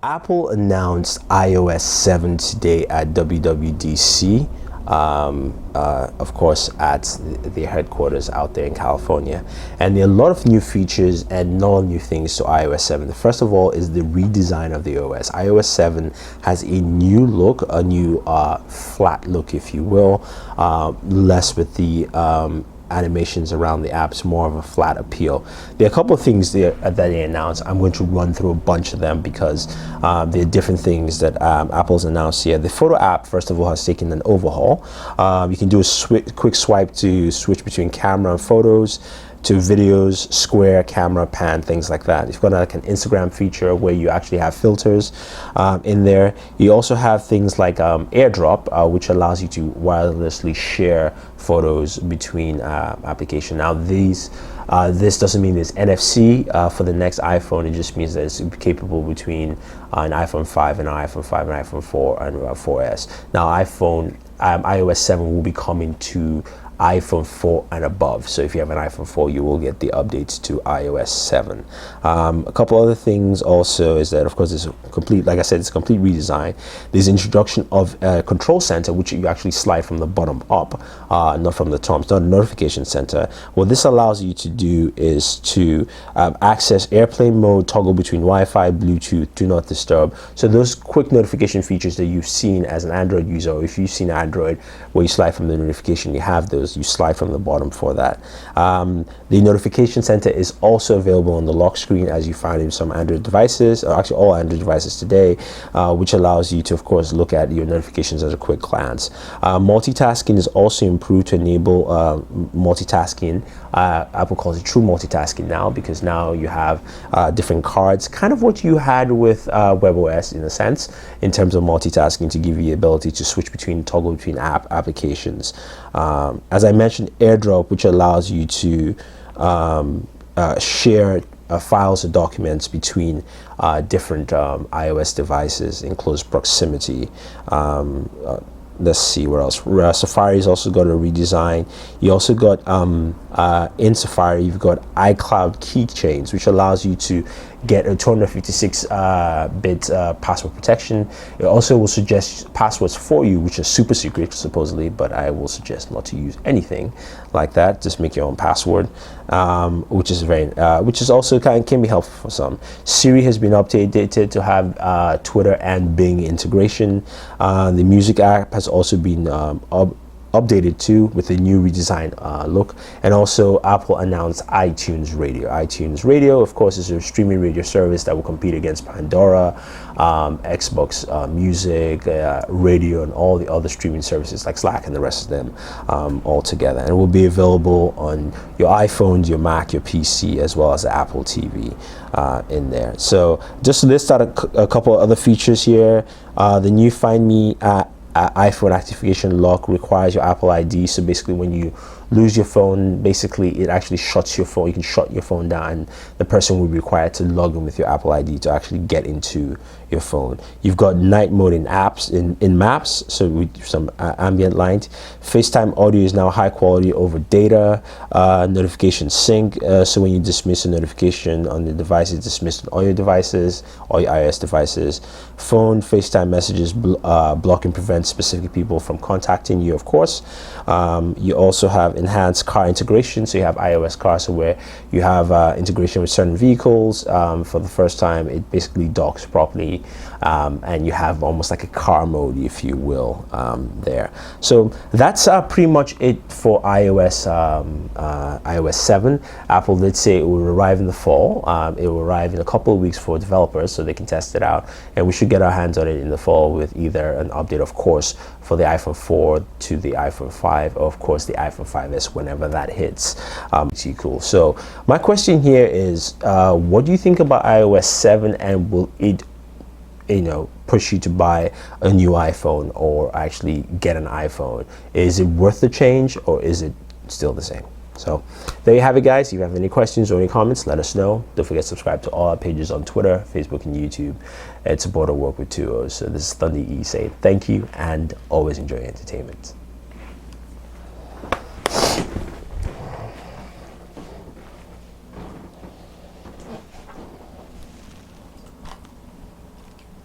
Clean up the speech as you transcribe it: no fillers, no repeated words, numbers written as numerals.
Apple announced iOS 7 today at WWDC, of course at their headquarters out there in California. And there are a lot of new features and not new things to iOS 7. The first of all is the redesign of the OS. iOS 7 has a new look, a new flat look, if you will, less with the animations around the apps, more of a flat appeal. There are a couple of things there that they announced. I'm going to run through a bunch of them because there are different things that Apple's announced here. The photo app, first of all, has taken an overhaul. You can do a quick swipe to switch between camera and photos, to videos, square, camera, pan, things like that. You've got like an Instagram feature where you actually have filters in there. You also have things like AirDrop, which allows you to wirelessly share photos between applications. Now this doesn't mean there's NFC for the next iPhone. It just means that it's capable between an iPhone 5 and an iPhone 5 and iPhone 4 and 4S. Now iOS 7 will be coming to iPhone 4 and above. So if you have an iPhone 4, you will get the updates to iOS 7. A couple other things also is that, of course, it's a complete, like I said, it's a complete redesign. There's introduction of a control center, which you actually slide from the bottom up, not from the top. It's not a notification center. What this allows you to do is to access airplane mode, toggle between Wi-Fi, Bluetooth, do not disturb. So those quick notification features that you've seen as an Android user, or if you've seen Android where you slide from the notification, you have those. You slide from the bottom for that. The notification center is also available on the lock screen, as you find in some Android devices, or actually all Android devices today, which allows you to, of course, look at your notifications at a quick glance. Multitasking is also improved to enable multitasking. Apple calls it true multitasking now, because now you have different cards, kind of what you had with WebOS in a sense, in terms of multitasking, to give you the ability to switch between, toggle between applications. As I mentioned, AirDrop, which allows you to share files or documents between different iOS devices in close proximity. Let's see what else. Safari's also got a redesign. You also got in Safari, you've got iCloud keychains, which allows you to get a 256-bit password protection. It also will suggest passwords for you, which are super secret supposedly, but I will suggest not to use anything like that. Just make your own password, which is also can be helpful for some. Siri has been updated to have Twitter and Bing integration. The music app has also been updated too, with a new redesigned look. And also Apple announced iTunes Radio. iTunes Radio, of course, is a streaming radio service that will compete against Pandora, Xbox Music, Radio, and all the other streaming services like Slack and the rest of them all together. And it will be available on your iPhones, your Mac, your PC, as well as the Apple TV in there. So just to list out a couple of other features here, the new Find Me iPhone activation lock requires your Apple ID. So basically, when you lose your phone, basically it actually shuts your phone. You can shut your phone down, and the person will be required to log in with your Apple ID to actually get into your phone. You've got night mode in apps, in maps, so with some ambient light. FaceTime audio is now high quality over data. Notification sync, so when you dismiss a notification on the device, it's dismissed on all your devices, all your iOS devices. Phone FaceTime messages block and prevent specific people from contacting you, of course. You also have enhanced car integration, so you have iOS Car, so where you have integration with certain vehicles. For the first time, it basically docks properly, and you have almost like a car mode, if you will, there. So that's pretty much it for iOS 7. Apple did say it will arrive in the fall. It will arrive in a couple of weeks for developers, so they can test it out, and we should get our hands on it in the fall with either an update, of course, for the iPhone 4 to the iPhone 5, or of course the iPhone 5s whenever that hits. It's cool. So my question here is, what do you think about iOS 7, and will it, push you to buy a new iPhone or actually get an iPhone? Is it worth the change, or is it still the same? So there you have it, guys. If you have any questions or any comments, let us know. Don't forget to subscribe to all our pages on Twitter, Facebook, and YouTube. It's Booredatwork with 2 O's. So this is Thunder E saying thank you, and always enjoy entertainment.